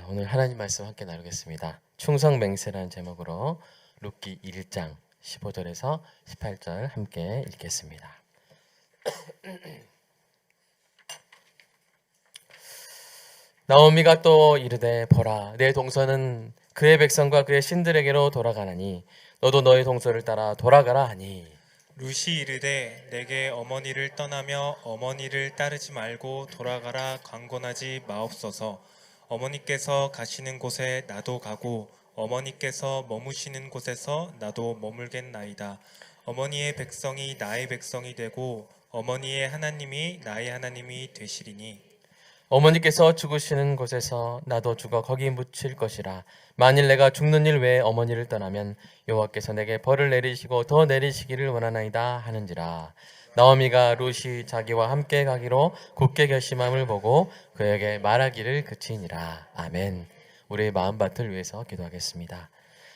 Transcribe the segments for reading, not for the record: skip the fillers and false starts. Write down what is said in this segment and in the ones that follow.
오늘 하나님 말씀 함께 나누겠습니다. 충성맹세라는 제목으로 룻기 1장 15절에서 18절 함께 읽겠습니다. 나오미가 또 이르되 보라, 내 동서는 그의 백성과 그의 신들에게로 돌아가나니 너도 너의 동서를 따라 돌아가라 하니, 룻이 이르되 내게 어머니를 떠나며 어머니를 따르지 말고 돌아가라 강권하지 마옵소서. 어머니께서 가시는 곳에 나도 가고 어머니께서 머무시는 곳에서 나도 머물겠나이다. 어머니의 백성이 나의 백성이 되고 어머니의 하나님이 나의 하나님이 되시리니 어머니께서 죽으시는 곳에서 나도 죽어 거기 묻힐 것이라. 만일 내가 죽는 일 외에 어머니를 떠나면 여호와께서 내게 벌을 내리시고 더 내리시기를 원하나이다 하는지라. 나오미가 룻이 자기와 함께 가기로 굳게 결심함을 보고 그에게 말하기를 그치니라. 아멘. 우리의 마음밭을 위해서 기도하겠습니다.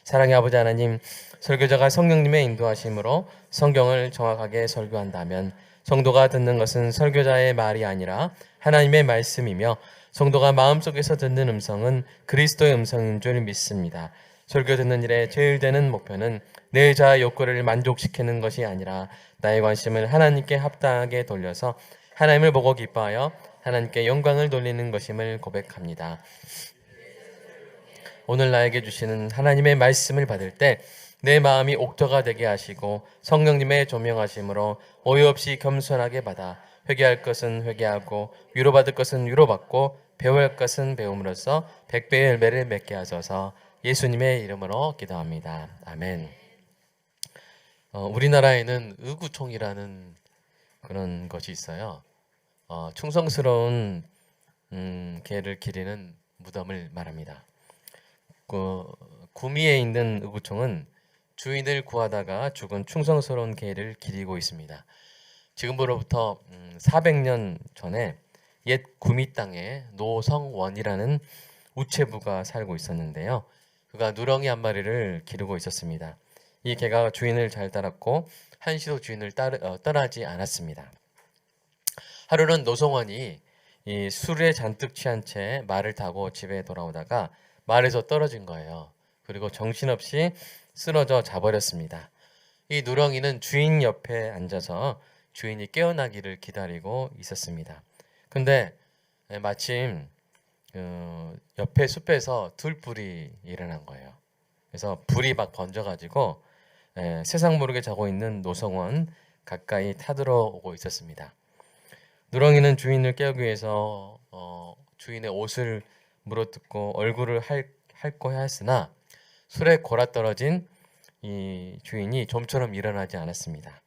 사랑의 아버지 하나님, 설교자가 성령님의 인도하심으로 성경을 정확하게 설교한다면 성도가 듣는 것은 설교자의 말이 아니라 하나님의 말씀이며, 성도가 마음속에서 듣는 음성은 그리스도의 음성인 줄 믿습니다. 설교 듣는 일에 제일 되는 목표는 내 자아 욕구를 만족시키는 것이 아니라 나의 관심을 하나님께 합당하게 돌려서 하나님을 보고 기뻐하여 하나님께 영광을 돌리는 것임을 고백합니다. 오늘 나에게 주시는 하나님의 말씀을 받을 때 내 마음이 옥토가 되게 하시고 성령님의 조명하심으로 오해 없이 겸손하게 받아 회개할 것은 회개하고 위로받을 것은 위로받고 배워야 할 것은 배움으로써 백배의 열매를 맺게 하소서. 예수님의 이름으로 기도합니다. 아멘. 우리나라에는 의구총이라는 그런 것이 있어요. 충성스러운 개를 기리는 무덤을 말합니다. 구미에 있는 의구총은 주인을 구하다가 죽은 충성스러운 개를 기리고 있습니다. 지금으로부터 400년 전에 옛 구미 땅에 노성원이라는 우체부가 살고 있었는데요. 그가 누렁이 한 마리를 기르고 있었습니다. 이 개가 주인을 잘 따랐고 한시도 주인을 떠나지 않았습니다. 하루는 노성원이 이 술에 잔뜩 취한 채 말을 타고 집에 돌아오다가 말에서 떨어진 거예요. 그리고 정신없이 쓰러져 자버렸습니다. 이 누렁이는 주인 옆에 앉아서 주인이 깨어나기를 기다리고 있었습니다. 근데 마침 옆에 숲에서 들불이 일어난 거예요. 그래서 불이 막 번져가지고 세상 모르게 자고 있는 노성원 가까이 타들어오고 있었습니다. 누렁이는 주인을 깨우기 위해서 주인의 옷을 물어뜯고 얼굴을 핥고 했으나 술에 골아떨어진 이 주인이 좀처럼 일어나지 않았습니다.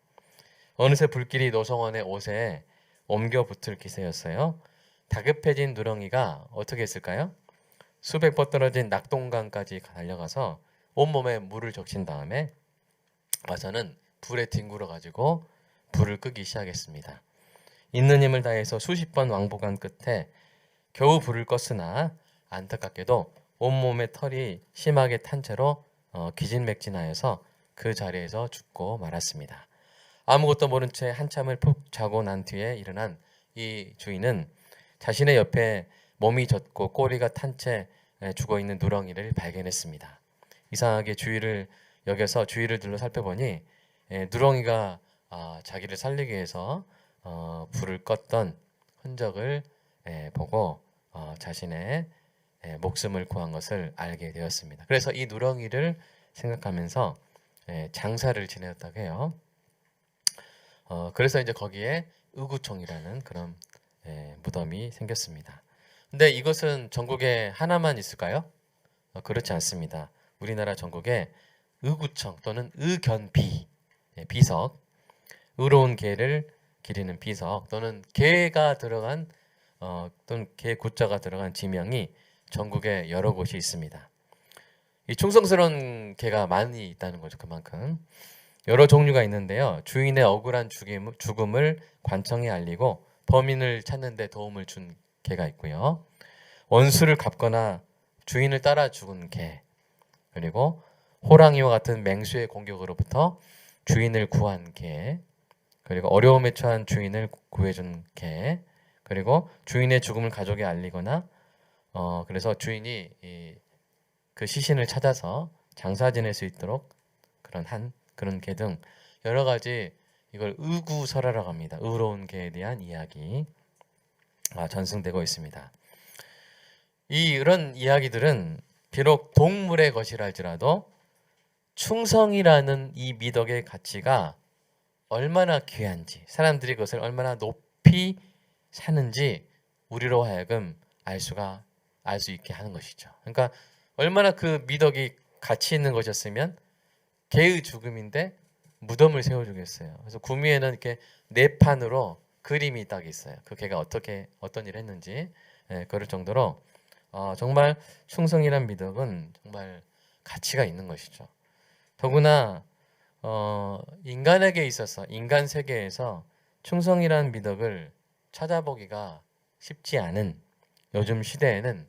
어느새 불길이 노성원의 옷에 옮겨 붙을 기세였어요. 다급해진 누렁이가 어떻게 했을까요? 수백 번 떨어진 낙동강까지 달려가서 온몸에 물을 적신 다음에 와서는 불에 뒹굴어 가지고 불을 끄기 시작했습니다. 있는 힘을 다해서 수십 번 왕복한 끝에 겨우 불을 껐으나 안타깝게도 온몸에 털이 심하게 탄 채로 기진맥진하여서 그 자리에서 죽고 말았습니다. 아무것도 모른 채 한참을 푹 자고 난 뒤에 일어난 이 주인은 자신의 옆에 몸이 젖고 꼬리가 탄 채 죽어있는 누렁이를 발견했습니다. 이상하게 주위를 여겨서 주위를 둘러 살펴보니 누렁이가 자기를 살리기 위해서 불을 껐던 흔적을 보고 자신의 목숨을 구한 것을 알게 되었습니다. 그래서 이 누렁이를 생각하면서 장사를 지내었다고 해요. 그래서 이제 거기에 의구총이라는 그런 무덤이 생겼습니다. 근데 이것은 전국에 하나만 있을까요? 그렇지 않습니다. 우리나라 전국에 의구청 또는 의견비, 비석, 의로운 개를 기리는 비석 또는 개가 들어간 또는 개 구자가 들어간 지명이 전국에 여러 곳이 있습니다. 이 충성스러운 개가 많이 있다는 거죠. 그만큼 여러 종류가 있는데요. 주인의 억울한 죽음을 관청에 알리고 범인을 찾는 데 도움을 준 개가 있고요. 원수를 갚거나 주인을 따라 죽은 개, 그리고 호랑이와 같은 맹수의 공격으로부터 주인을 구한 개, 그리고 어려움에 처한 주인을 구해준 개, 그리고 주인의 죽음을 가족에 알리거나 그래서 주인이 그 시신을 찾아서 장사 지낼 수 있도록 그런 개 등 여러 가지 이걸 의구설화라고 합니다. 의로운 개에 대한 이야기 전승되고 있습니다. 이런 이야기들은 비록 동물의 것이라 할지라도 충성이라는 이 미덕의 가치가 얼마나 귀한지, 사람들이 그것을 얼마나 높이 사는지 우리로 하여금 알 수 있게 하는 것이죠. 그러니까 얼마나 그 미덕이 가치 있는 것이었으면 개의 죽음인데 무덤을 세워주겠어요. 그래서 구미에는 이렇게 네 판으로 그림이 딱 있어요. 그 개가 어떤 일을 했는지 그럴 정도로 정말 충성이란 미덕은 정말 가치가 있는 것이죠. 더구나 인간에게 있어서 인간 세계에서 충성이란 미덕을 찾아보기가 쉽지 않은 요즘 시대에는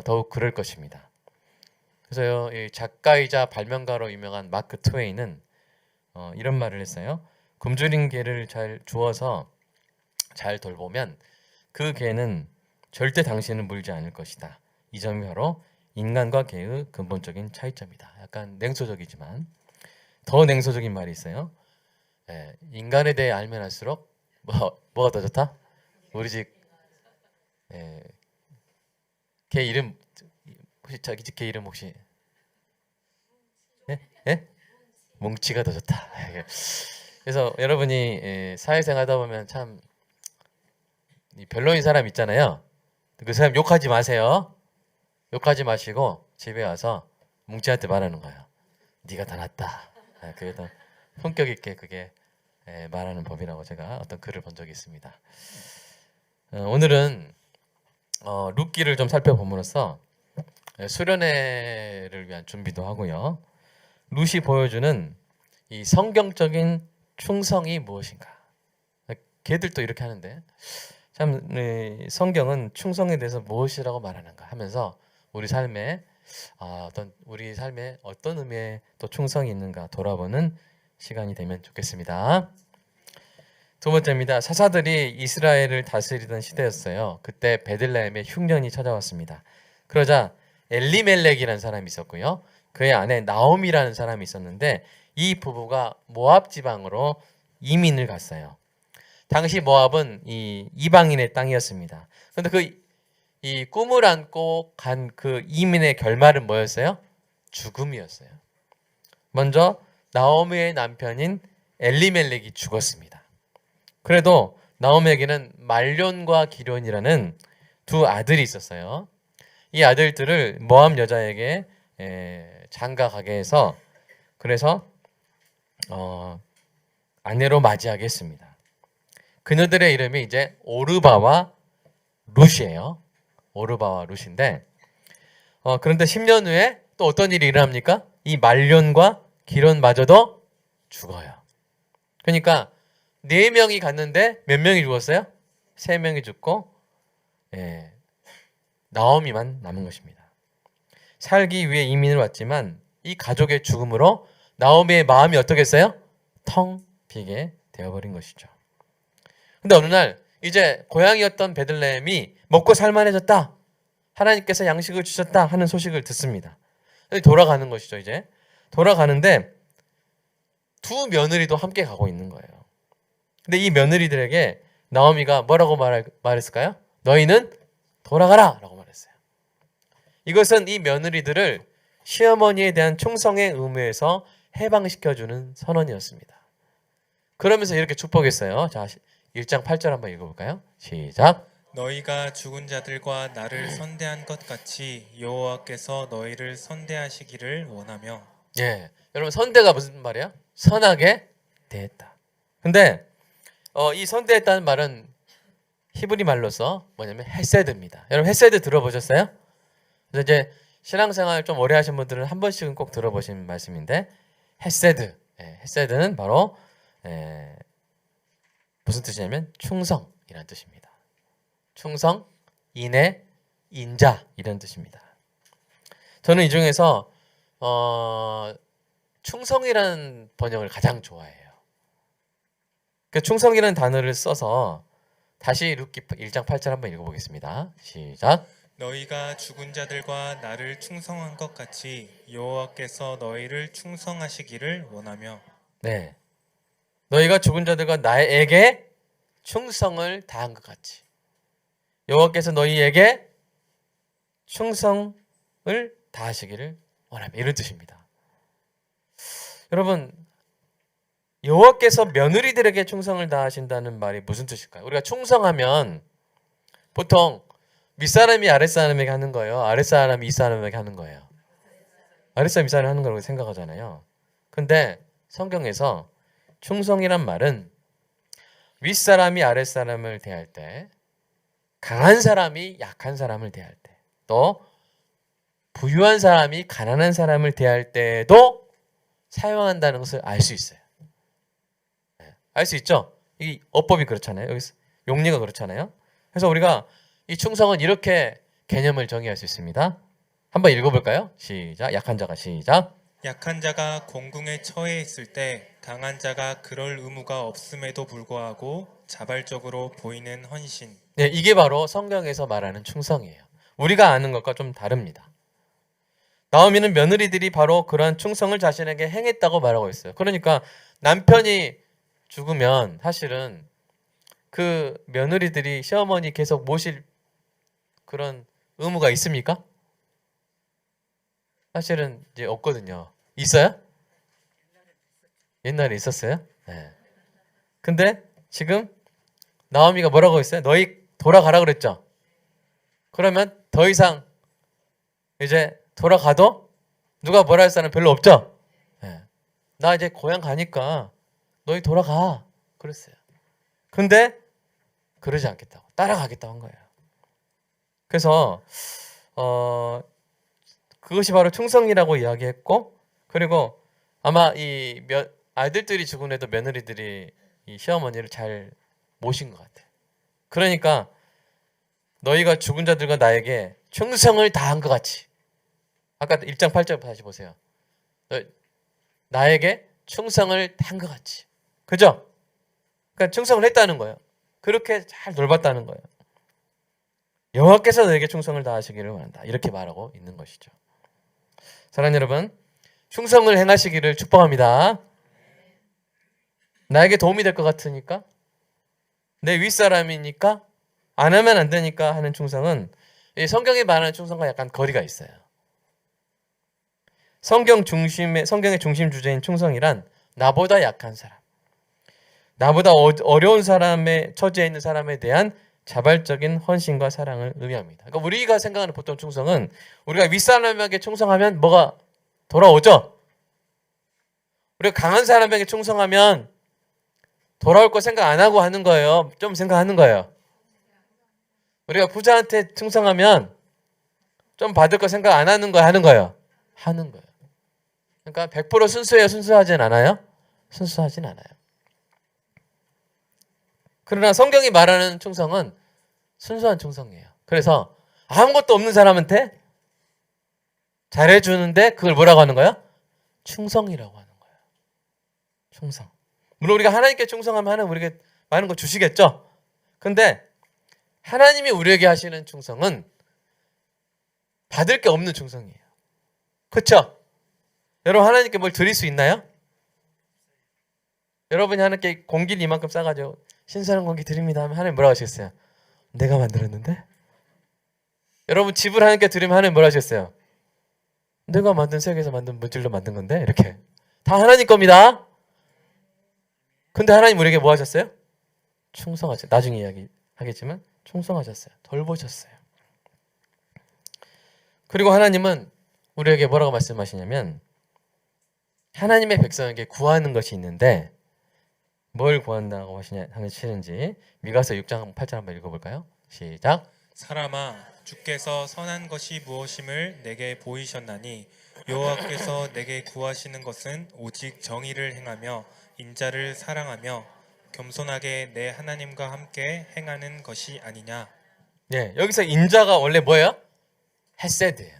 더욱 그럴 것입니다. 그래서 이 작가이자 발명가로 유명한 마크 트웨이는 이런 말을 했어요. 굶주린 개를 잘 주어서 잘 돌보면 그 개는 절대 당신을 물지 않을 것이다. 이 점이 바로 인간과 개의 근본적인 차이점이다. 약간 냉소적이지만 더 냉소적인 말이 있어요. 인간에 대해 알면 알수록 뭐가 더 좋다? 우리 집 개 이름 혹시 자기 집 개 이름 혹시 뭉치가 더 좋다. 그래서 여러분이 사회생활 하다 보면 참 별로인 사람 있잖아요. 그 사람 욕하지 마세요. 욕하지 마시고 집에 와서 뭉치한테 말하는 거예요. 네가 더 낫다. 그게 더 품격 있게 그게 말하는 법이라고 제가 어떤 글을 본 적이 있습니다. 오늘은 룻기를 좀 살펴봄으로써 수련회를 위한 준비도 하고요. 룻이 보여주는 이 성경적인 충성이 무엇인가? 걔들도 이렇게 하는데 참 성경은 충성에 대해서 무엇이라고 말하는가 하면서 우리 삶에 어떤 의미의 또 충성이 있는가 돌아보는 시간이 되면 좋겠습니다. 두 번째입니다. 사사들이 이스라엘을 다스리던 시대였어요. 그때 베들레헴에 흉년이 찾아왔습니다. 그러자 엘리멜렉이라는 사람이 있었고요. 그의 아내 나옴이라는 사람이 있었는데 이 부부가 모압 지방으로 이민을 갔어요. 당시 모압은 이 이방인의 땅이었습니다. 그런데 이 꿈을 안고 간 그 이민의 결말은 뭐였어요? 죽음이었어요. 먼저 나오미의 남편인 엘리멜렉이 죽었습니다. 그래도 나오미에게는 말론과 기론이라는 두 아들이 있었어요. 이 아들들을 모압 여자에게 장가가게 해서 그래서 아내로 맞이하게 했습니다. 그녀들의 이름이 이제 오르바와 룻이에요. 오르바와 룻인데 그런데 10년 후에 또 어떤 일이 일어납니까? 이 말론과 기론마저도 죽어요. 그러니까 4명이 갔는데 몇 명이 죽었어요? 3명이 죽고 나오미만 남은 것입니다. 살기 위해 이민을 왔지만 이 가족의 죽음으로 나오미의 마음이 어떻겠어요? 텅 비게 되어버린 것이죠. 근데 어느 날 이제 고향이었던 베들레헴이 먹고 살만해졌다. 하나님께서 양식을 주셨다 하는 소식을 듣습니다. 돌아가는 것이죠. 이제 돌아가는데 두 며느리도 함께 가고 있는 거예요. 근데 이 며느리들에게 나오미가 뭐라고 말했을까요? 너희는 돌아가라 라고 말했어요. 이것은 이 며느리들을 시어머니에 대한 충성의 의무에서 해방시켜주는 선언이었습니다. 그러면서 이렇게 축복했어요. 자, 1장 8절 한번 읽어볼까요? 시작. 너희가 죽은 자들과 나를 선대한 것 같이 여호와께서 너희를 선대하시기를 원하며. 여러분 선대가 무슨 말이야? 선하게 대했다. 근데 이 선대했다는 말은 히브리 말로서 뭐냐면 헤세드입니다. 여러분 헤세드 들어보셨어요? 그래서 이제 신앙생활 좀 오래 하신 분들은 한 번씩은 꼭 들어보신 말씀인데 헤세드. 헤세드는 바로 무슨 뜻이냐면 충성이라는 뜻입니다. 충성, 인애, 인자 이런 뜻입니다. 저는 이 중에서 충성이라는 번역을 가장 좋아해요. 그 충성이라는 단어를 써서 다시 룻기 1장 8절 한번 읽어보겠습니다. 시작. 너희가 죽은 자들과 나를 충성한 것 같이 여호와께서 너희를 충성하시기를 원하며 네. 너희가 죽은 자들과 나에게 충성을 다한 것 같이 여호와께서 너희에게 충성을 다하시기를 원하며 이런 뜻입니다. 여러분, 여호와께서 며느리들에게 충성을 다하신다는 말이 무슨 뜻일까요? 우리가 충성하면 보통 윗사람이 아랫사람에게 하는 거예요. 아랫사람이 윗사람에게 하는 거예요. 아랫사람이 윗사람이 하는 거라고 생각하잖아요. 근데 성경에서 충성이란 말은 윗사람이 아랫사람을 대할 때, 강한 사람이 약한 사람을 대할 때, 또 부유한 사람이 가난한 사람을 대할 때도 사용한다는 것을 알 수 있어요. 알 수 있죠? 이 어법이 그렇잖아요. 여기 용리가 그렇잖아요. 그래서 우리가 이 충성은 이렇게 개념을 정의할 수 있습니다. 한번 읽어볼까요? 시작. 약한 자가 시작. 약한 자가 공궁에 처해 있을 때 강한 자가 그럴 의무가 없음에도 불구하고 자발적으로 보이는 헌신. 네, 이게 바로 성경에서 말하는 충성이에요. 우리가 아는 것과 좀 다릅니다. 나오미는 며느리들이 바로 그러한 충성을 자신에게 행했다고 말하고 있어요. 그러니까 남편이 죽으면 사실은 그 며느리들이 시어머니 계속 모실 그런 의무가 있습니까? 사실은 이제 없거든요. 있어요? 옛날에 있었어요? 네. 근데 지금 나오미가 뭐라고 했어요? 너희 돌아가라 그랬죠? 그러면 더 이상 이제 돌아가도 누가 뭐라 할 사람 별로 없죠? 네. 나 이제 고향 가니까 너희 돌아가 그랬어요. 근데 그러지 않겠다고 따라가겠다고 한 거예요. 그래서 그것이 바로 충성이라고 이야기했고, 그리고 아마 이 아들들이 죽은 애도 며느리들이 이 시어머니를 잘 모신 것 같아요. 그러니까 너희가 죽은 자들과 나에게 충성을 다한 것 같이, 아까 1장 8절 다시 보세요. 나에게 충성을 한 것 같이, 그죠? 그러니까 충성을 했다는 거예요. 그렇게 잘 돌봤다는 거예요. 여호와께서 너에게 충성을 다하시기를 원한다. 이렇게 말하고 있는 것이죠. 사랑하는 여러분, 충성을 행하시기를 축복합니다. 나에게 도움이 될 것 같으니까, 내 윗사람이니까, 안 하면 안 되니까 하는 충성은 이 성경에 말하는 충성과 약간 거리가 있어요. 성경의 중심 주제인 충성이란 나보다 약한 사람, 나보다 어려운 사람의 처지에 있는 사람에 대한 자발적인 헌신과 사랑을 의미합니다. 그러니까 우리가 생각하는 보통 충성은 우리가 윗사람에게 충성하면 뭐가 돌아오죠? 우리가 강한 사람에게 충성하면 돌아올 거 생각 안 하고 하는 거예요. 좀 생각하는 거예요. 우리가 부자한테 충성하면 좀 받을 거 생각 안 하는 거예요. 하는 거예요. 하는 거예요. 그러니까 100% 순수해요. 순수하진 않아요? 순수하진 않아요. 그러나 성경이 말하는 충성은 순수한 충성이에요. 그래서 아무것도 없는 사람한테 잘해주는데 그걸 뭐라고 하는 거야? 충성이라고 하는 거예요. 충성. 물론 우리가 하나님께 충성하면 하나님 우리에게 많은 거 주시겠죠? 근데 하나님이 우리에게 하시는 충성은 받을 게 없는 충성이에요. 그렇죠? 여러분 하나님께 뭘 드릴 수 있나요? 여러분이 하나님께 공기를 이만큼 싸가지고 신선한 공기 드립니다 하면 하나님 뭐라고 하시겠어요? 내가 만들었는데? 여러분 집을 하나님께 드리면 하나님 뭐라고 하시겠어요? 내가 만든 세계에서 만든 물질로 만든 건데? 이렇게 다 하나님 겁니다. 근데 하나님 우리에게 뭐 하셨어요? 충성하셨어요. 나중에 이야기하겠지만 충성하셨어요. 돌보셨어요. 그리고 하나님은 우리에게 뭐라고 말씀하시냐면 하나님의 백성에게 구하는 것이 있는데 뭘 구한다고 하시는지 미가서 6장 8절 한번 읽어볼까요? 시작. 사람아 주께서 선한 것이 무엇임을 내게 보이셨나니 여호와께서 내게 구하시는 것은 오직 정의를 행하며 인자를 사랑하며 겸손하게 내 하나님과 함께 행하는 것이 아니냐. 네, 여기서 인자가 원래 뭐예요? 헤세드예요.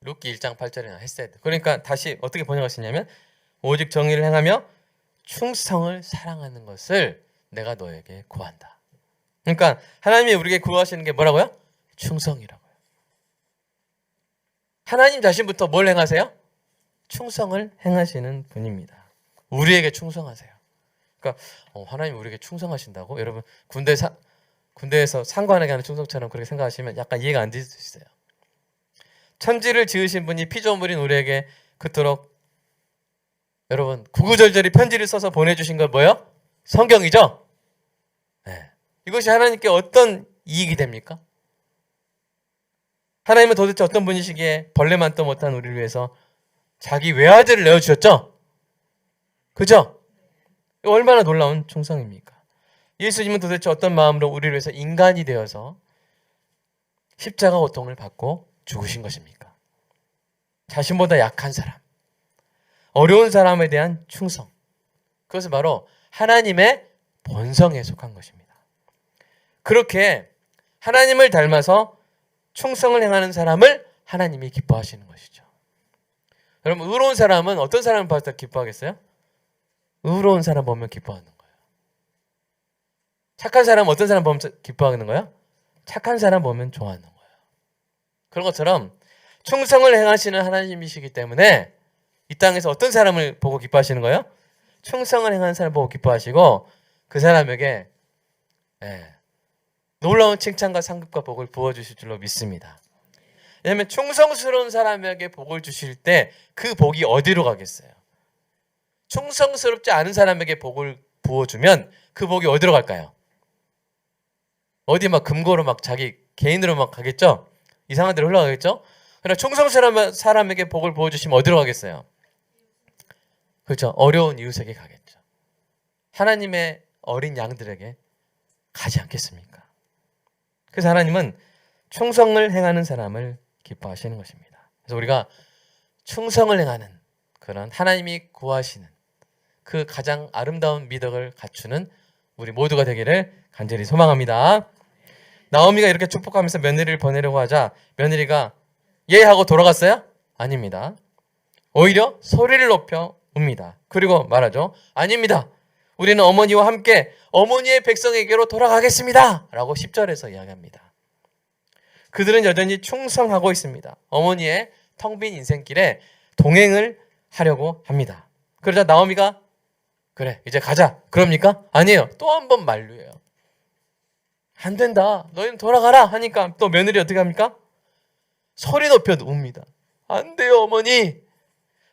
룻기 1장 8절에 나온 헤세드. 그러니까 다시 어떻게 번역하시냐면 오직 정의를 행하며 충성을 사랑하는 것을 내가 너에게 구한다. 그러니까 하나님이 우리에게 구하시는 게 뭐라고요? 충성이라고요. 하나님 자신부터 뭘 행하세요? 충성을 행하시는 분입니다. 우리에게 충성하세요. 그러니까 하나님 우리에게 충성하신다고? 여러분 군대에서 상관에게 하는 충성처럼 그렇게 생각하시면 약간 이해가 안 될 수 있어요. 천지를 지으신 분이 피조물인 우리에게 그토록 여러분 구구절절히 편지를 써서 보내주신 건 뭐예요? 성경이죠? 네. 이것이 하나님께 어떤 이익이 됩니까? 하나님은 도대체 어떤 분이시기에 벌레만도 못한 우리를 위해서 자기 외아들을 내어주셨죠? 그죠? 얼마나 놀라운 충성입니까? 예수님은 도대체 어떤 마음으로 우리를 위해서 인간이 되어서 십자가 고통을 받고 죽으신 것입니까? 자신보다 약한 사람, 어려운 사람에 대한 충성. 그것은 바로 하나님의 본성에 속한 것입니다. 그렇게 하나님을 닮아서 충성을 행하는 사람을 하나님이 기뻐하시는 것이죠. 여러분, 의로운 사람은 어떤 사람을 봤을 때 기뻐하겠어요? 의로운 사람 보면 기뻐하는 거예요. 착한 사람은 어떤 사람 보면 기뻐하는 거예요? 착한 사람 보면 좋아하는 거예요. 그런 것처럼 충성을 행하시는 하나님이시기 때문에 이 땅에서 어떤 사람을 보고 기뻐하시는 거예요? 충성을 행하는 사람을 보고 기뻐하시고 그 사람에게 놀라운 칭찬과 상급과 복을 부어주실 줄로 믿습니다. 왜냐하면 충성스러운 사람에게 복을 주실 때 그 복이 어디로 가겠어요? 충성스럽지 않은 사람에게 복을 부어주면 그 복이 어디로 갈까요? 어디 막 금고로 막 자기 개인으로 막 가겠죠? 이상한 데로 흘러가겠죠? 그러나 충성스러운 사람에게 복을 부어주시면 어디로 가겠어요? 그렇죠. 어려운 이웃에게 가겠죠. 하나님의 어린 양들에게 가지 않겠습니까? 그래서 하나님은 충성을 행하는 사람을 기뻐하시는 것입니다. 그래서 우리가 충성을 행하는 그런 하나님이 구하시는 그 가장 아름다운 미덕을 갖추는 우리 모두가 되기를 간절히 소망합니다. 나오미가 이렇게 축복하면서 며느리를 보내려고 하자 며느리가 예 하고 돌아갔어요? 아닙니다. 오히려 소리를 높여 웁니다. 그리고 말하죠. 아닙니다. 우리는 어머니와 함께 어머니의 백성에게로 돌아가겠습니다. 라고 10절에서 이야기합니다. 그들은 여전히 충성하고 있습니다. 어머니의 텅 빈 인생길에 동행을 하려고 합니다. 그러자 나오미가 그래 이제 가자 그럽니까? 아니에요. 또 한 번 만류해요. 안 된다. 너희는 돌아가라 하니까 또 며느리 어떻게 합니까? 소리 높여 웁니다. 안 돼요 어머니.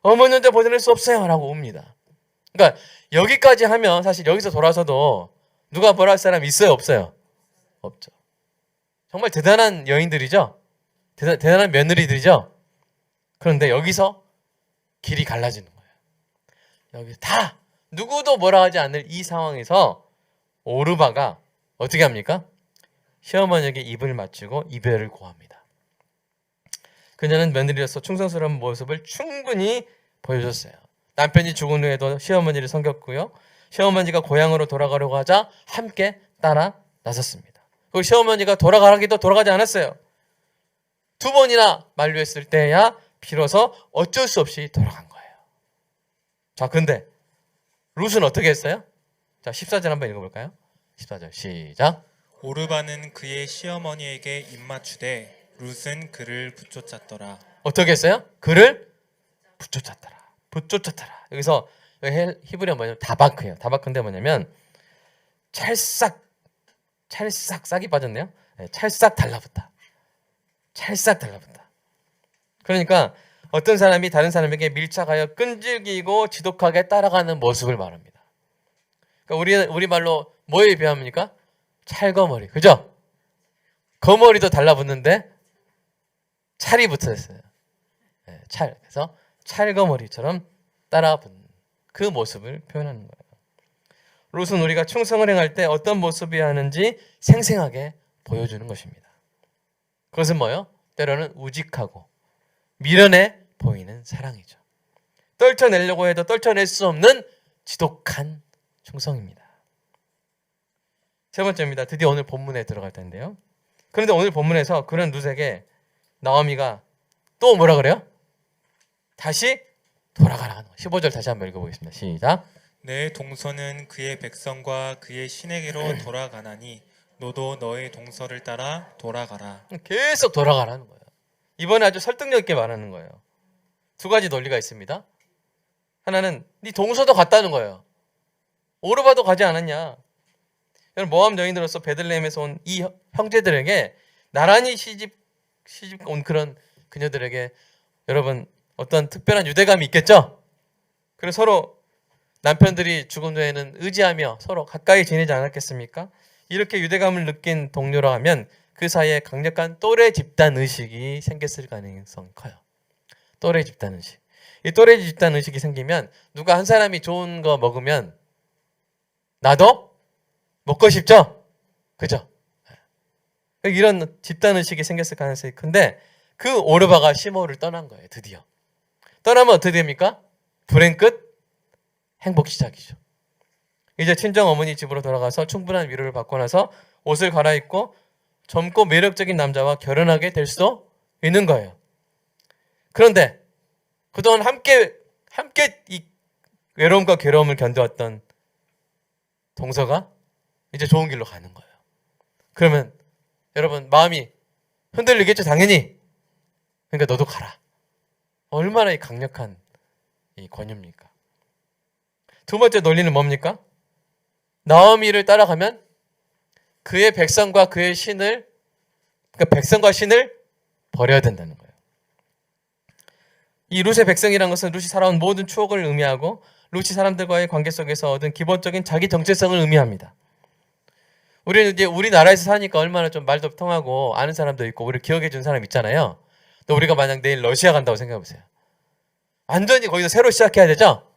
어머니 혼자 보내낼 수 없어요 라고 웁니다. 그러니까 여기까지 하면 사실 여기서 돌아서도 누가 뭐라 할 사람 있어요 없어요? 없죠. 정말 대단한 여인들이죠. 대단한 며느리들이죠. 그런데 여기서 길이 갈라지는 거예요. 여기 다 누구도 뭐라 하지 않을 이 상황에서 오르바가 어떻게 합니까? 시어머니에게 입을 맞추고 이별을 고합니다. 그녀는 며느리로서 충성스러운 모습을 충분히 보여줬어요. 남편이 죽은 후에도 시어머니를 섬겼고요. 시어머니가 고향으로 돌아가려고 하자 함께 따라 나섰습니다. 그 시어머니가 돌아가기도 돌아가지 않았어요. 2번이나 만류했을 때야 비로소 어쩔 수 없이 돌아간 거예요. 자, 근데 룻은 어떻게 했어요? 자, 14절 한번 읽어볼까요? 14절 시작. 오르바는 그의 시어머니에게 입맞추되 룻은 그를 붙쫓았더라. 어떻게 했어요? 그를 붙쫓았더라. 붙쫓았더라. 여기서 히브리어 뭐냐면 다바크예요. 다바크인데 뭐냐면 찰싹 싹이 빠졌네요. 찰싹 달라붙다. 찰싹 달라붙다. 그러니까 어떤 사람이 다른 사람에게 밀착하여 끈질기고 지독하게 따라가는 모습을 말합니다. 그러니까 우리 말로 뭐에 비합니까? 찰거머리. 그죠? 거머리도 달라붙는데 찰이 붙어있어요. 찰. 그래서 찰거머리처럼 따라붙는 그 모습을 표현하는 거예요. 룻은 우리가 충성을 행할 때 어떤 모습이어야 하는지 생생하게 보여주는 것입니다. 그것은 뭐예요? 때로는 우직하고 미련해 보이는 사랑이죠. 떨쳐내려고 해도 떨쳐낼 수 없는 지독한 충성입니다. 세 번째입니다. 드디어 오늘 본문에 들어갈 텐데요. 그런데 오늘 본문에서 그런 룻에게 나오미가 또 뭐라 그래요? 다시 돌아가라 하는 거예요. 15절 다시 한번 읽어보겠습니다. 시작. 내 동서는 그의 백성과 그의 신에게로 돌아가나니 너도 너의 동서를 따라 돌아가라. 계속 돌아가라는 거예요. 이번에 아주 설득력 있게 말하는 거예요. 두 가지 논리가 있습니다. 하나는 네 동서도 갔다는 거예요. 오르바도 가지 않았냐. 모함 여인으로서 베들레헴에서 온 이 형제들에게 나란히 시집 온 그런 그녀들에게 여러분 어떤 특별한 유대감이 있겠죠? 그래서 서로 남편들이 죽은 후에는 의지하며 서로 가까이 지내지 않았겠습니까? 이렇게 유대감을 느낀 동료라 하면 그 사이에 강력한 또래 집단 의식이 생겼을 가능성이 커요. 또래 집단 의식. 이 또래 집단 의식이 생기면 누가 한 사람이 좋은 거 먹으면 나도 먹고 싶죠? 그죠? 이런 집단 의식이 생겼을 가능성이 큰데 그 오르바가 시므온을 떠난 거예요. 드디어. 떠나면 어떻게 됩니까? 불행 끝 행복 시작이죠. 이제 친정 어머니 집으로 돌아가서 충분한 위로를 받고 나서 옷을 갈아입고 젊고 매력적인 남자와 결혼하게 될 수도 있는 거예요. 그런데 그동안 함께 이 외로움과 괴로움을 견뎌왔던 동서가 이제 좋은 길로 가는 거예요. 그러면 여러분 마음이 흔들리겠죠, 당연히. 그러니까 너도 가라. 얼마나 이 강력한 이 권유입니까? 두 번째 논리는 뭡니까? 나오미를 따라가면 그의 백성과 그의 신을, 그러니까 백성과 신을 버려야 된다는 거예요. 이 룻의 백성이라는 것은 룻이 살아온 모든 추억을 의미하고 룻이 사람들과의 관계 속에서 얻은 기본적인 자기 정체성을 의미합니다. 우리는 이제 우리나라에서 사니까 얼마나 좀 말도 통하고 아는 사람도 있고 우리를 기억해 준 사람 있잖아요. 또 우리가 만약 내일 러시아 간다고 생각해 보세요. 완전히 거기서 새로 시작해야 되죠?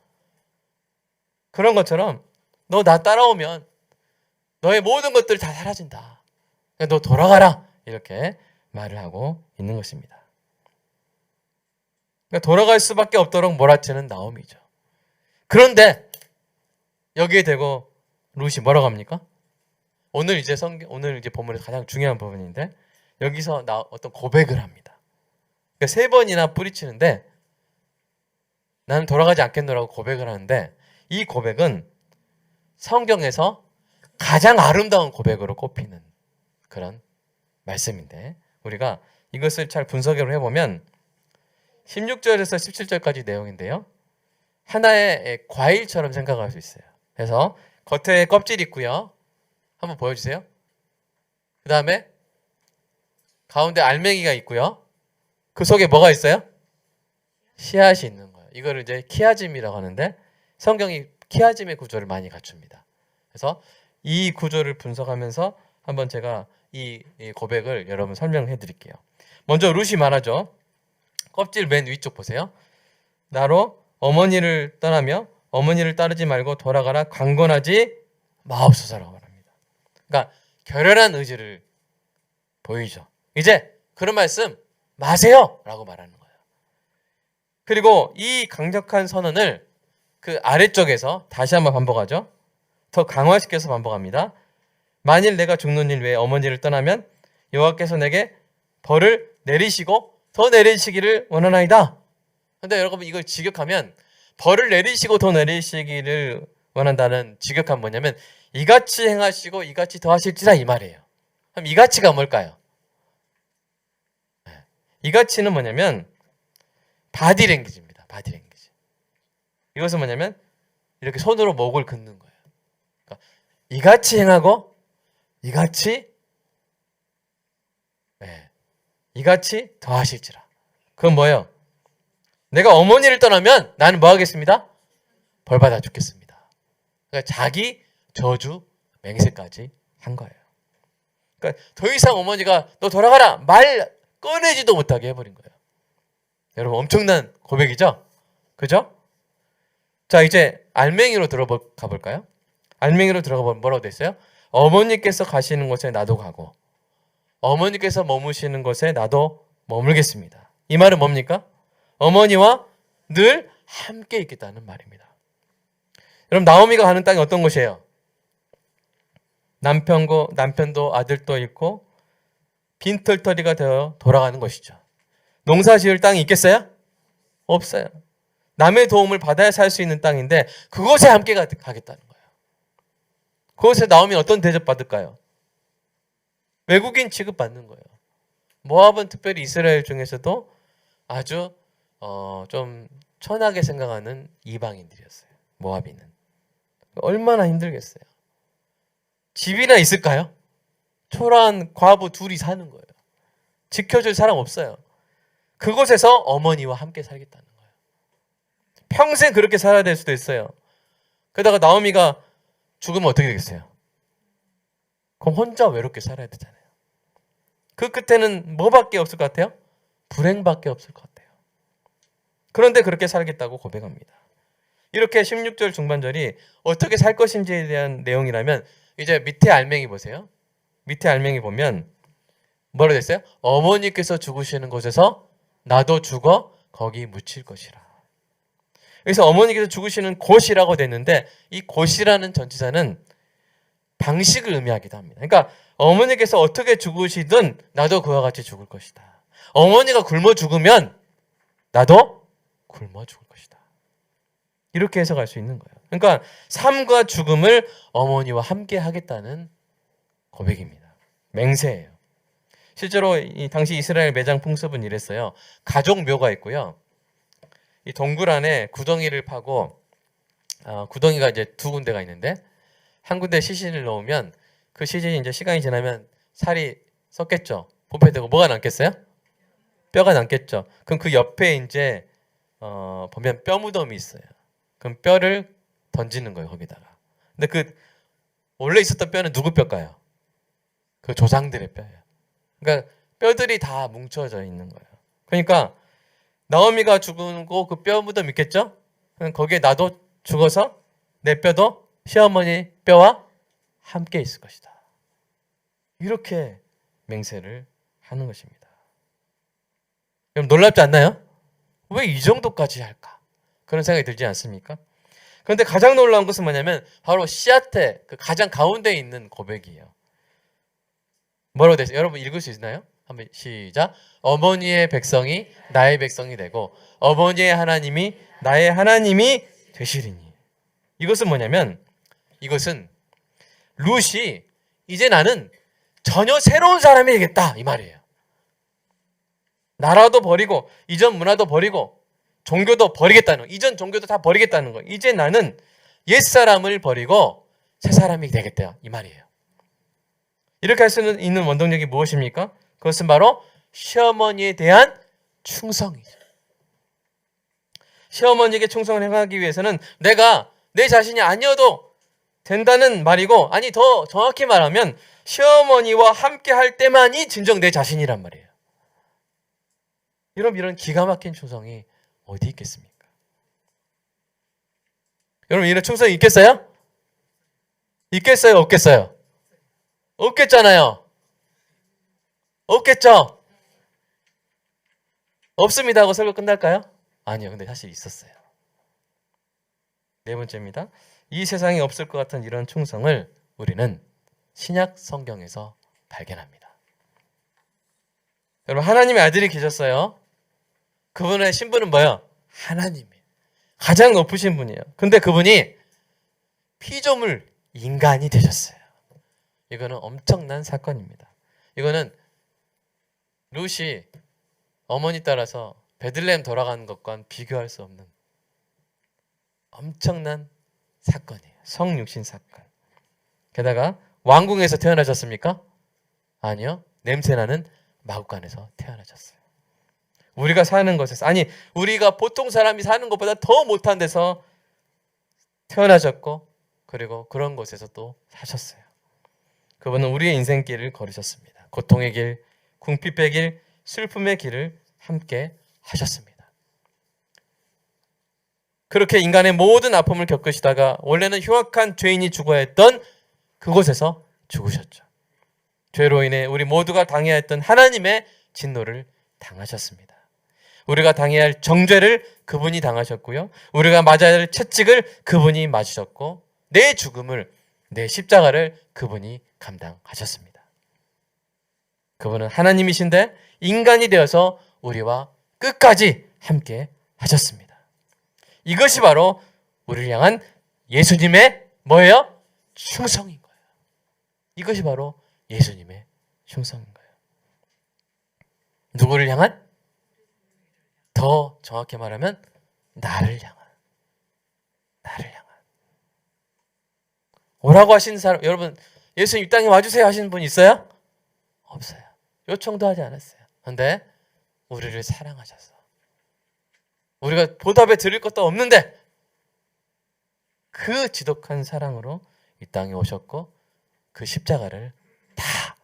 그런 것처럼 너 나 따라오면 너의 모든 것들이 다 사라진다. 그러니까 너 돌아가라. 이렇게 말을 하고 있는 것입니다. 그러니까 돌아갈 수밖에 없도록 몰아치는 나오미죠. 그런데 여기에 대고 룻이 뭐라고 합니까? 오늘 이제 본문의 가장 중요한 부분인데 여기서 어떤 고백을 합니다. 그러니까 세 번이나 뿌리치는데 나는 돌아가지 않겠노라고 고백을 하는데 이 고백은 성경에서 가장 아름다운 고백으로 꼽히는 그런 말씀인데 우리가 이것을 잘 분석을 해보면 16절에서 17절까지 내용인데요. 하나의 과일처럼 생각할 수 있어요. 그래서 겉에 껍질이 있고요. 한번 보여주세요. 그 다음에 가운데 알맹이가 있고요. 그 속에 뭐가 있어요? 씨앗이 있는 거예요. 이거를 이제 키아즘이라고 하는데 성경이 키아즘의 구조를 많이 갖춥니다. 그래서 이 구조를 분석하면서 한번 제가 이 고백을 여러분 설명해 드릴게요. 먼저 룻이 말하죠. 껍질 맨 위쪽 보세요. 나로 어머니를 떠나며 어머니를 따르지 말고 돌아가라 강권하지 마옵소서라고 말합니다. 그러니까 결연한 의지를 보이죠. 이제 그런 말씀 마세요 라고 말하는 거예요. 그리고 이 강력한 선언을 그 아래쪽에서 다시 한번 반복하죠. 더 강화시켜서 반복합니다. 만일 내가 죽는 일 외에 어머니를 떠나면 여호와께서 내게 벌을 내리시고 더 내리시기를 원하나이다. 근데 여러분 이걸 직역하면 벌을 내리시고 더 내리시기를 원한다는 직역한 뭐냐면 이같이 행하시고 이같이 더 하실지라 이 말이에요. 그럼 이같이가 뭘까요? 이같이는 뭐냐면 바디랭귀지입니다. 바디랭귀지. 이것은 뭐냐면 이렇게 손으로 목을 긋는 거예요. 그러니까 이같이 행하고 이같이 이같이 더 하실지라. 그건 뭐예요? 내가 어머니를 떠나면 나는 뭐 하겠습니다? 벌 받아 죽겠습니다. 그러니까 자기 저주 맹세까지 한 거예요. 그러니까 더 이상 어머니가 너 돌아가라 말 꺼내지도 못하게 해버린 거예요. 여러분 엄청난 고백이죠? 그죠? 자 이제 알맹이로 들어가 볼까요? 알맹이로 들어가 보면 뭐라고 돼 있어요? 어머니께서 가시는 곳에 나도 가고 어머니께서 머무시는 곳에 나도 머물겠습니다. 이 말은 뭡니까? 어머니와 늘 함께 있겠다는 말입니다. 여러분 나오미가 가는 땅이 어떤 곳이에요? 남편도 아들도 있고 빈털터리가 되어 돌아가는 것이죠. 농사 지을 땅이 있겠어요? 없어요. 남의 도움을 받아야 살 수 있는 땅인데 그곳에 함께 가겠다는 거예요. 그곳에 나오면 어떤 대접 받을까요? 외국인 취급받는 거예요. 모압은 특별히 이스라엘 중에서도 아주 좀 천하게 생각하는 이방인들이었어요. 모압인은. 얼마나 힘들겠어요. 집이나 있을까요? 초라한 과부 둘이 사는 거예요. 지켜줄 사람 없어요. 그곳에서 어머니와 함께 살겠다는 거예요. 평생 그렇게 살아야 될 수도 있어요. 그러다가 나오미가 죽으면 어떻게 되겠어요? 그럼 혼자 외롭게 살아야 되잖아요. 그 끝에는 뭐밖에 없을 것 같아요? 불행밖에 없을 것 같아요. 그런데 그렇게 살겠다고 고백합니다. 이렇게 16절 중반절이 어떻게 살 것인지에 대한 내용이라면 이제 밑에 알맹이 보세요. 밑에 알맹이 보면 뭐라고 됐어요? 어머니께서 죽으시는 곳에서 나도 죽어 거기 묻힐 것이라. 그래서 어머니께서 죽으시는 곳이라고 됐는데 이 곳이라는 전치사는 방식을 의미하기도 합니다. 그러니까 어머니께서 어떻게 죽으시든 나도 그와 같이 죽을 것이다. 어머니가 굶어 죽으면 나도 굶어 죽을 것이다. 이렇게 해석할 수 있는 거예요. 그러니까 삶과 죽음을 어머니와 함께 하겠다는 고백입니다. 맹세예요. 실제로 이 당시 이스라엘 매장 풍습은 이랬어요. 가족 묘가 있고요. 이 동굴 안에 구덩이를 파고 구덩이가 이제 두 군데가 있는데 한 군데 시신을 넣으면 그 시신이 이제 시간이 지나면 살이 썩겠죠. 부패되고 뭐가 남겠어요? 뼈가 남겠죠. 그럼 그 옆에 이제 보면 뼈 무덤이 있어요. 그럼 뼈를 던지는 거예요, 거기다가. 근데 그 원래 있었던 뼈는 누구 뼈일까요? 그 조상들의 뼈예요. 그러니까 뼈들이 다 뭉쳐져 있는 거예요. 그러니까 나오미가 죽고 그 뼈 무덤 있겠죠? 그럼 거기에 나도 죽어서 내 뼈도 시어머니 뼈와 함께 있을 것이다. 이렇게 맹세를 하는 것입니다. 그럼 놀랍지 않나요? 왜 이 정도까지 할까? 그런 생각이 들지 않습니까? 그런데 가장 놀라운 것은 뭐냐면 바로 씨앗의 그 가장 가운데에 있는 고백이에요. 뭐라고 되세요? 여러분 읽을 수 있나요? 한번 시작. 어머니의 백성이 나의 백성이 되고 어머니의 하나님이 나의 하나님이 되시리니. 이것은 뭐냐면 이것은 룻이 이제 나는 전혀 새로운 사람이 되겠다 이 말이에요. 나라도 버리고 이전 문화도 버리고 종교도 버리겠다는 거. 이전 종교도 다 버리겠다는 거. 이제 나는 옛사람을 버리고 새사람이 되겠다 이 말이에요. 이렇게 할 수 있는 원동력이 무엇입니까? 그것은 바로 시어머니에 대한 충성이죠. 시어머니에게 충성을 행하기 위해서는 내가 내 자신이 아니어도 된다는 말이고, 아니 더 정확히 말하면 시어머니와 함께 할 때만이 진정 내 자신이란 말이에요. 여러분 이런 기가 막힌 충성이 어디 있겠습니까? 여러분 이런 충성이 있겠어요? 있겠어요? 없겠어요? 없겠잖아요. 없겠죠? 없습니다 하고 설교 끝날까요? 아니요. 근데 사실 있었어요. 네 번째입니다. 이 세상에 없을 것 같은 이런 충성을 우리는 신약 성경에서 발견합니다. 여러분 하나님의 아들이 계셨어요. 그분의 신분은 뭐예요? 하나님이에요. 가장 높으신 분이에요. 근데 그분이 피조물 인간이 되셨어요. 이거는 엄청난 사건입니다. 이거는 룻이 어머니 따라서 베들레헴 돌아가는 것과는 비교할 수 없는 엄청난 사건이에요. 성육신 사건. 게다가 왕궁에서 태어나셨습니까? 아니요. 냄새나는 마구간에서 태어나셨어요. 우리가 사는 곳에서, 아니 우리가 보통 사람이 사는 것보다 더 못한 데서 태어나셨고 그리고 그런 곳에서 또 사셨어요. 그분은 우리의 인생길을 걸으셨습니다. 고통의 길, 궁핍의 길, 슬픔의 길을 함께 하셨습니다. 그렇게 인간의 모든 아픔을 겪으시다가 원래는 흉악한 죄인이 죽어야 했던 그곳에서 죽으셨죠. 죄로 인해 우리 모두가 당해야 했던 하나님의 진노를 당하셨습니다. 우리가 당해야 할 정죄를 그분이 당하셨고요. 우리가 맞아야 할 채찍을 그분이 맞으셨고 내 죽음을, 내 십자가를 그분이 감당하셨습니다. 그분은 하나님이신데 인간이 되어서 우리와 끝까지 함께 하셨습니다. 이것이 바로 우리를 향한 예수님의 뭐예요? 충성인 거예요. 이것이 바로 예수님의 충성인가요? 누구를 향한? 더 정확히 말하면 나를 향한. 오라고 하신 사람, 여러분 예수님 이 땅에 와주세요 하시는 분 있어요? 없어요. 요청도 하지 않았어요. 그런데 우리를 사랑하셔서 우리가 보답에 드릴 것도 없는데 그 지독한 사랑으로 이 땅에 오셨고 그 십자가를 다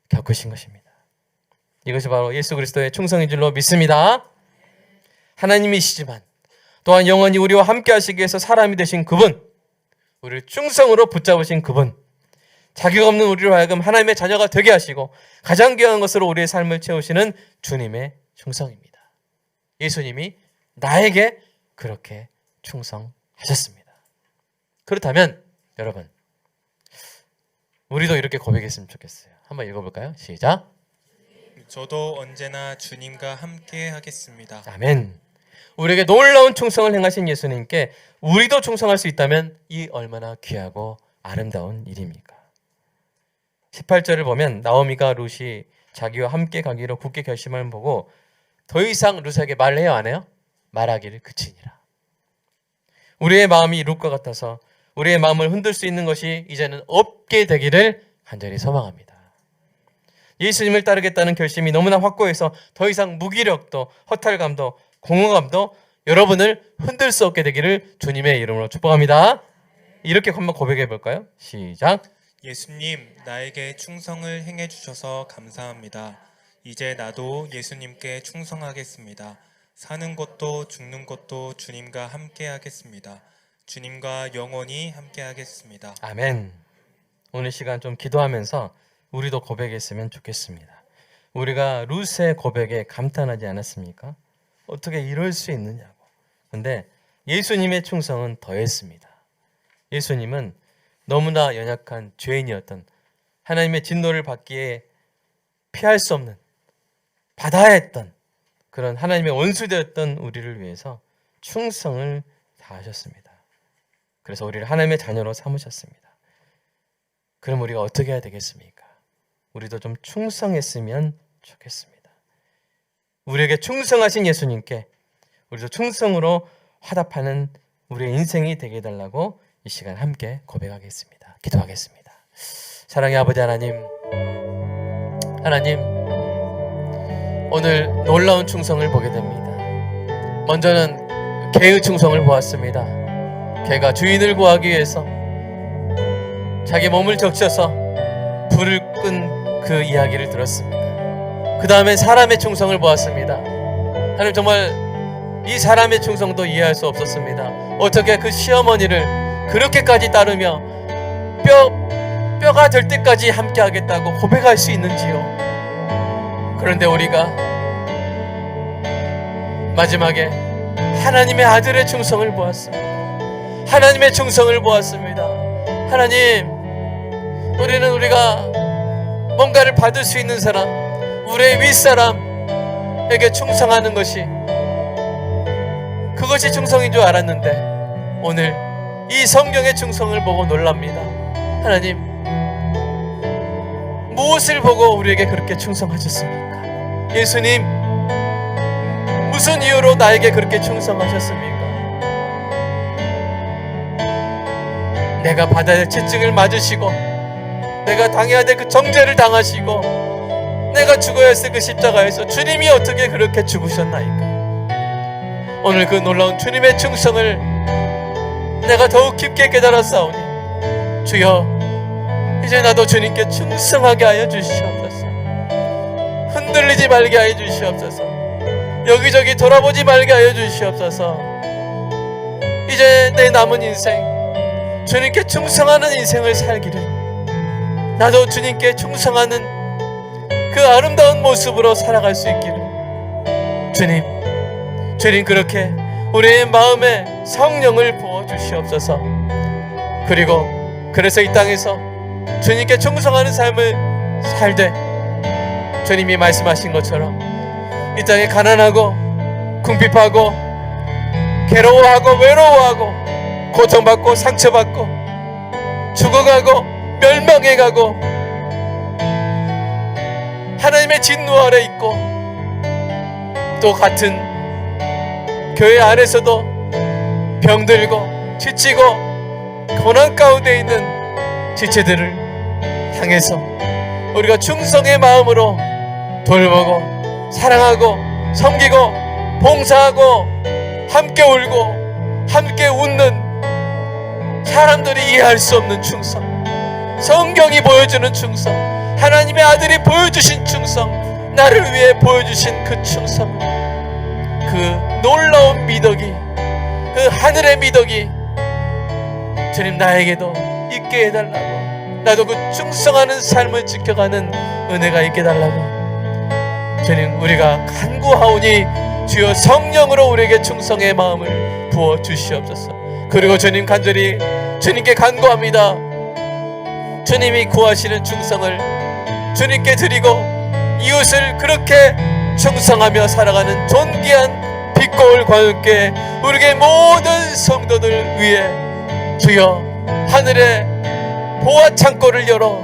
겪으신 것입니다. 이것이 바로 예수 그리스도의 충성인 줄로 믿습니다. 하나님이시지만 또한 영원히 우리와 함께 하시기 위해서 사람이 되신 그분, 우리를 충성으로 붙잡으신 그분, 자격 없는 우리로 하여금 하나님의 자녀가 되게 하시고 가장 귀한 것으로 우리의 삶을 채우시는 주님의 충성입니다. 예수님이 나에게 그렇게 충성하셨습니다. 그렇다면 여러분, 우리도 이렇게 고백했으면 좋겠어요. 한번 읽어볼까요? 시작. 저도 언제나 주님과 함께 하겠습니다. 아멘. 우리에게 놀라운 충성을 행하신 예수님께 우리도 충성할 수 있다면 이 얼마나 귀하고 아름다운 일입니까? 18절을 보면 나오미가 룻이 자기와 함께 가기로 굳게 결심을 보고 더 이상 룻에게 말을 해요, 안 해요? 말하기를 그치니라. 우리의 마음이 룻과 같아서 우리의 마음을 흔들 수 있는 것이 이제는 없게 되기를 간절히 소망합니다. 예수님을 따르겠다는 결심이 너무나 확고해서 더 이상 무기력도 허탈감도 공허감도 여러분을 흔들 수 없게 되기를 주님의 이름으로 축복합니다. 이렇게 한번 고백해 볼까요? 시작. 예수님, 나에게 충성을 행해 주셔서 감사합니다. 이제 나도 예수님께 충성하겠습니다. 사는 것도 죽는 것도 주님과 함께 하겠습니다. 주님과 영원히 함께 하겠습니다. 아멘. 오늘 시간 좀 기도하면서 우리도 고백했으면 좋겠습니다. 우리가 룻의 고백에 감탄하지 않았습니까? 어떻게 이럴 수 있느냐고. 근데 예수님의 충성은 더했습니다. 예수님은 너무나 연약한 죄인이었던, 하나님의 진노를 받기에 피할 수 없는, 받아야 했던 그런 하나님의 원수되었던 우리를 위해서 충성을 다하셨습니다. 그래서 우리를 하나님의 자녀로 삼으셨습니다. 그럼 우리가 어떻게 해야 되겠습니까? 우리도 좀 충성했으면 좋겠습니다. 우리에게 충성하신 예수님께 우리도 충성으로 화답하는 우리의 인생이 되게 해달라고 이 시간 함께 고백하겠습니다. 기도하겠습니다. 사랑의 아버지 하나님, 오늘 놀라운 충성을 보게 됩니다. 먼저는 개의 충성을 보았습니다. 개가 주인을 구하기 위해서 자기 몸을 적셔서 불을 끈 그 이야기를 들었습니다. 그 다음에 사람의 충성을 보았습니다. 하나님, 정말 이 사람의 충성도 이해할 수 없었습니다. 어떻게 그 시어머니를 그렇게까지 따르며 뼈가 될 때까지 함께 하겠다고 고백할 수 있는지요. 그런데 우리가 마지막에 하나님의 아들의 충성을 보았습니다. 하나님의 충성을 보았습니다. 하나님, 우리가 뭔가를 받을 수 있는 사람, 우리의 윗사람에게 충성하는 그것이 충성인 줄 알았는데 오늘 이 성경의 충성을 보고 놀랍니다. 하나님, 무엇을 보고 우리에게 그렇게 충성하셨습니까? 예수님, 무슨 이유로 나에게 그렇게 충성하셨습니까? 내가 받아야 할 채찍을 맞으시고, 내가 당해야 될 그 정죄를 당하시고, 내가 죽어야 했을 그 십자가에서 주님이 어떻게 그렇게 죽으셨나이까? 오늘 그 놀라운 주님의 충성을 내가 더욱 깊게 깨달았사오니, 주여, 이제 나도 주님께 충성하게 하여 주시옵소서. 흔들리지 말게 하여 주시옵소서. 여기저기 돌아보지 말게 하여 주시옵소서. 이제 내 남은 인생, 주님께 충성하는 인생을 살기를, 나도 주님께 충성하는 그 아름다운 모습으로 살아갈 수 있기를, 주님 그렇게 우리의 마음에 성령을 부어주시옵소서. 그리고 그래서 이 땅에서 주님께 충성하는 삶을 살되, 주님이 말씀하신 것처럼 이 땅에 가난하고 궁핍하고 괴로워하고 외로워하고 고통받고 상처받고 죽어가고 멸망해가고 하나님의 진노 아래 있고, 또 같은 교회 안에서도 병들고 지치고 고난 가운데 있는 지체들을 향해서 우리가 충성의 마음으로 돌보고 사랑하고 섬기고 봉사하고 함께 울고 함께 웃는, 사람들이 이해할 수 없는 충성, 성경이 보여주는 충성, 하나님의 아들이 보여주신 충성, 나를 위해 보여주신 그 충성, 그 놀라운 미덕이, 그 하늘의 미덕이 주님 나에게도 있게 해달라고, 나도 그 충성하는 삶을 지켜가는 은혜가 있게 해달라고. 주님, 우리가 간구하오니 주여 성령으로 우리에게 충성의 마음을 부어 주시옵소서. 그리고 주님, 간절히 주님께 간구합니다. 주님이 구하시는 충성을 주님께 드리고 이웃을 그렇게 충성하며 살아가는 존귀한 빛거울 관계 우리의 모든 성도들 위해 주여 하늘의 보화 창고를 열어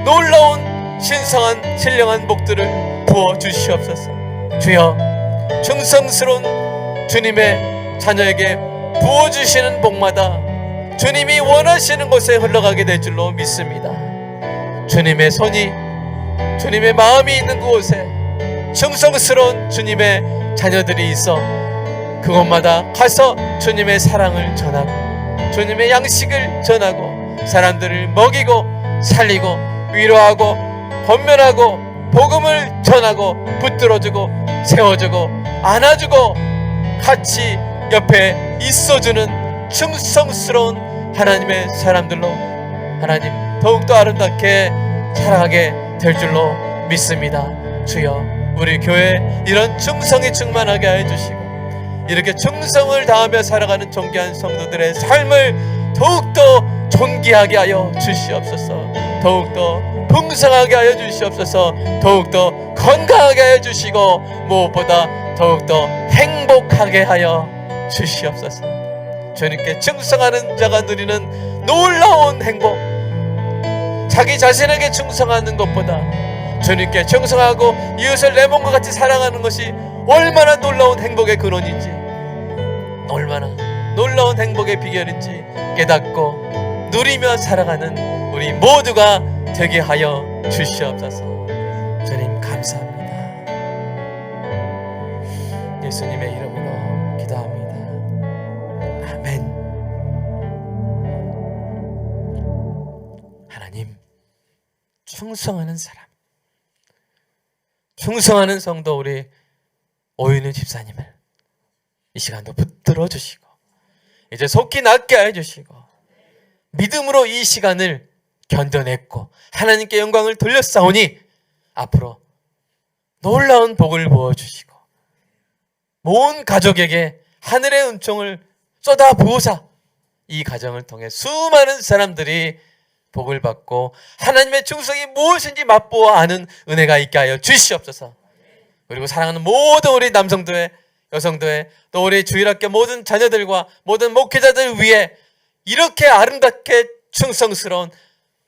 놀라운 신성한 신령한 복들을 부어 주시옵소서. 주여, 충성스러운 주님의 자녀에게 부어주시는 복마다 주님이 원하시는 곳에 흘러가게 될 줄로 믿습니다. 주님의 손이, 주님의 마음이 있는 그곳에 충성스러운 주님의 자녀들이 있어 그곳마다 가서 주님의 사랑을 전하고 주님의 양식을 전하고 사람들을 먹이고 살리고 위로하고 권면하고 복음을 전하고 붙들어주고 세워주고 안아주고 같이 옆에 있어주는 충성스러운 하나님의 사람들로 하나님 더욱더 아름답게 살아가게 될 줄로 믿습니다. 주여, 우리 교회 이런 충성이 충만하게 해주시고 이렇게 충성을 다하며 살아가는 존귀한 성도들의 삶을 더욱더 존귀하게 하여 주시옵소서. 더욱더 풍성하게 하여 주시옵소서. 더욱더 건강하게 하여 주시고 무엇보다 더욱더 행복하게 하여 주시옵소서. 주님께 충성하는 자가 누리는 놀라운 행복, 자기 자신에게 충성하는 것보다 주님께 충성하고 이웃을 내 몸과 같이 사랑하는 것이 얼마나 놀라운 행복의 근원인지, 얼마나 놀라운 행복의 비결인지 깨닫고 누리며 살아가는 우리 모두가 되게 하여 주시옵소서. 주님 감사합니다. 예수님의 이름으로 기도합니다. 아멘. 하나님, 충성하는 사람, 충성하는 성도 우리 오윤희 집사님을 이 시간도 붙들어 주시고 이제 속히 낫게 해주시고 믿음으로 이 시간을 견뎌냈고 하나님께 영광을 돌렸사오니 앞으로 놀라운 복을 부어주시고 온 가족에게 하늘의 은총을 쏟아 부으사 이 가정을 통해 수많은 사람들이 복을 받고 하나님의 충성이 무엇인지 맛보아 아는 은혜가 있게 하여 주시옵소서. 그리고 사랑하는 모든 우리 남성도회, 여성도회, 또 우리 주일학교 모든 자녀들과 모든 목회자들 위해 이렇게 아름답게 충성스러운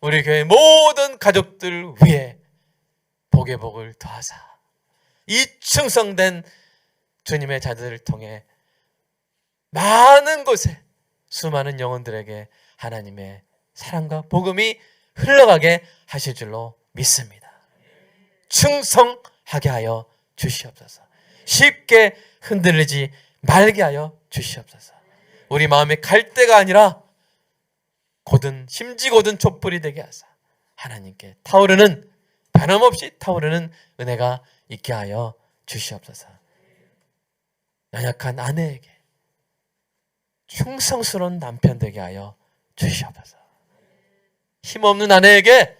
우리 교회 모든 가족들 위해 복의 복을 더하사 이 충성된 주님의 자들을 통해 많은 곳에 수많은 영혼들에게 하나님의 사랑과 복음이 흘러가게 하실 줄로 믿습니다. 충성하게 하여 주시옵소서. 쉽게 흔들리지 말게 하여 주시옵소서. 우리 마음의 갈대가 아니라 곧은 심지곧은 촛불이 되게 하사 하나님께 타오르는, 변함없이 타오르는 은혜가 있게 하여 주시옵소서. 연약한 아내에게 충성스러운 남편 되게 하여 주시옵소서. 힘없는 아내에게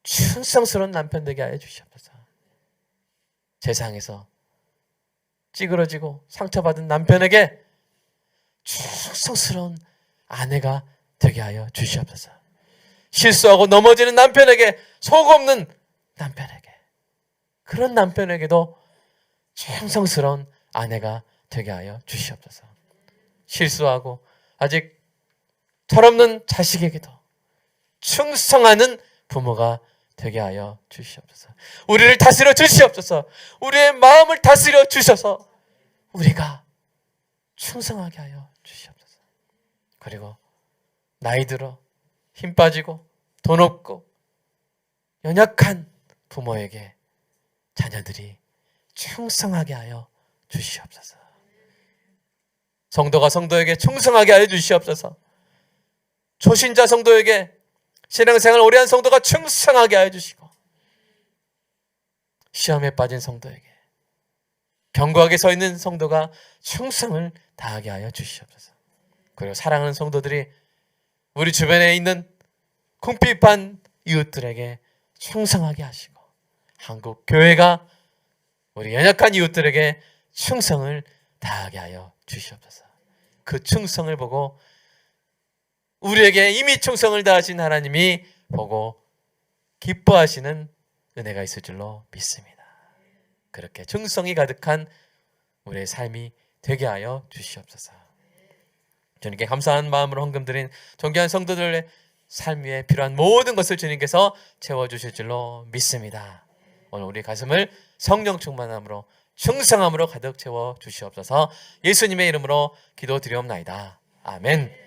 충성스러운 남편 되게 하여 주시옵소서. 세상에서 찌그러지고 상처받은 남편에게 충성스러운 아내가 되게 하여 주시옵소서. 실수하고 넘어지는 남편에게, 속 없는 남편에게, 그런 남편에게도 충성스러운 아내가 되게 하여 주시옵소서. 실수하고 아직 철없는 자식에게도 충성하는 부모가 되게 하여 주시옵소서. 우리를 다스려 주시옵소서. 우리의 마음을 다스려 주셔서 우리가 충성하게 하여 주시옵소서. 그리고 나이 들어 힘 빠지고 돈 없고 연약한 부모에게 자녀들이 충성하게 하여 주시옵소서. 성도가 성도에게 충성하게 하여 주시옵소서. 초신자 성도에게, 신앙생활 오래 한 성도가 충성하게 하여 주시고, 시험에 빠진 성도에게, 견고하게 서 있는 성도가 충성을 다하게 하여 주시옵소서. 그리고 사랑하는 성도들이 우리 주변에 있는 궁핍한 이웃들에게 충성하게 하시고, 한국 교회가 우리 연약한 이웃들에게 충성을 다하게 하여 주시옵소서. 그 충성을 보고 우리에게 이미 충성을 다하신 하나님이 보고 기뻐하시는 은혜가 있을 줄로 믿습니다. 그렇게 충성이 가득한 우리의 삶이 되게 하여 주시옵소서. 주님께 감사한 마음으로 헌금드린 존귀한 성도들의 삶 위에 필요한 모든 것을 주님께서 채워주실 줄로 믿습니다. 오늘 우리 가슴을 성령 충만함으로 충성함으로 가득 채워 주시옵소서. 예수님의 이름으로 기도드리옵나이다. 아멘.